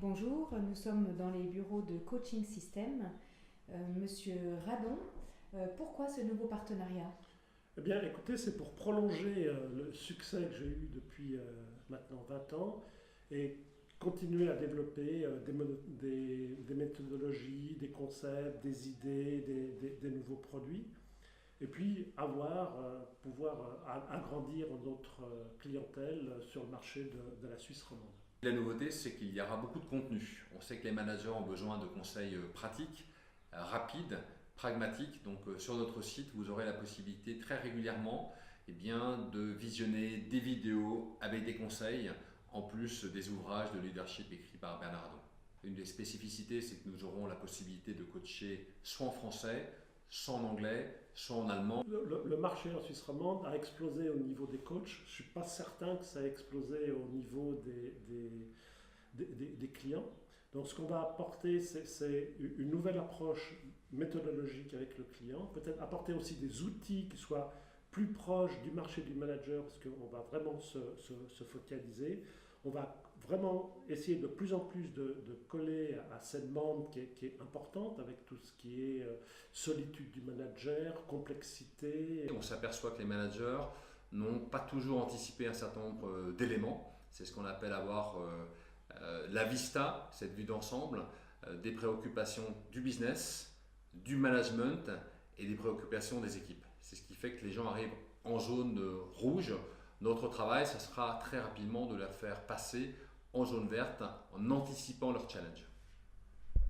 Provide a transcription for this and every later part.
Bonjour, nous sommes dans les bureaux de Coaching System. Monsieur Radon, pourquoi ce nouveau partenariat? Eh bien, écoutez, c'est pour prolonger le succès que j'ai eu depuis maintenant 20 ans et continuer à développer des méthodologies, des concepts, des idées, des nouveaux produits. Et puis pouvoir agrandir notre clientèle sur le marché de la Suisse romande. La nouveauté, c'est qu'il y aura beaucoup de contenu. On sait que les managers ont besoin de conseils pratiques, rapides, pragmatiques. Donc sur notre site, vous aurez la possibilité très régulièrement de visionner des vidéos avec des conseils, en plus des ouvrages de leadership écrits par Bernardon. Une des spécificités, c'est que nous aurons la possibilité de coacher soit en français, soit en anglais, soit en allemand. Le marché en Suisse romande a explosé au niveau des coachs. Je ne suis pas certain que ça a explosé au niveau des clients. Donc ce qu'on va apporter, c'est une nouvelle approche méthodologique avec le client. Peut-être apporter aussi des outils qui soient plus proches du marché du manager, parce qu'on va vraiment se focaliser. On va vraiment essayer de plus en plus de coller à cette demande qui est importante, avec tout ce qui est solitude du manager, complexité. On s'aperçoit que les managers n'ont pas toujours anticipé un certain nombre d'éléments. C'est ce qu'on appelle avoir la vista, cette vue d'ensemble, des préoccupations du business, du management et des préoccupations des équipes. C'est ce qui fait que les gens arrivent en zone rouge. Notre travail, ce sera très rapidement de leur faire passer en zone verte en anticipant leur challenge.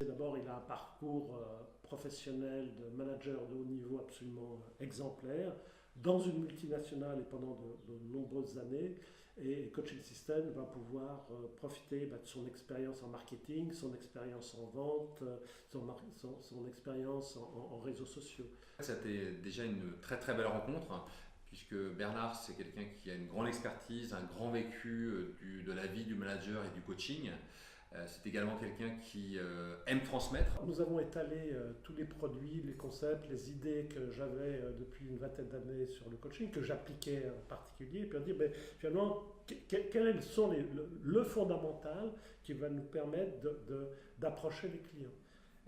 D'abord, il a un parcours professionnel de manager de haut niveau absolument exemplaire dans une multinationale et pendant de nombreuses années. Et Coaching System va pouvoir profiter de son expérience en marketing, son expérience en vente, son expérience en réseaux sociaux. C'était déjà une très très belle rencontre, puisque Bernard, c'est quelqu'un qui a une grande expertise, un grand vécu de la vie du manager et du coaching. C'est également quelqu'un qui aime transmettre. Nous avons étalé tous les produits, les concepts, les idées que j'avais depuis une vingtaine d'années sur le coaching, que j'appliquais en particulier, et puis on dit finalement quel est le fondamental qui va nous permettre d'approcher les clients.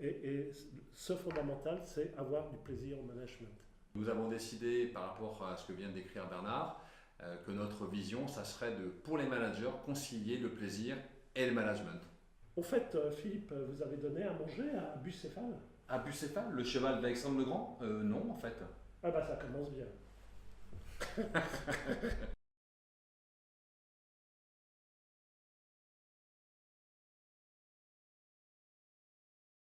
Et ce fondamental, c'est avoir du plaisir au management. Nous avons décidé, par rapport à ce que vient de décrire Bernard, que notre vision, ça serait de, pour les managers, concilier le plaisir et le management. Au fait, Philippe, vous avez donné à manger à Bucéphale? À Bucéphale, le cheval d'Alexandre le Grand Non, en fait. Ah bah ça commence bien.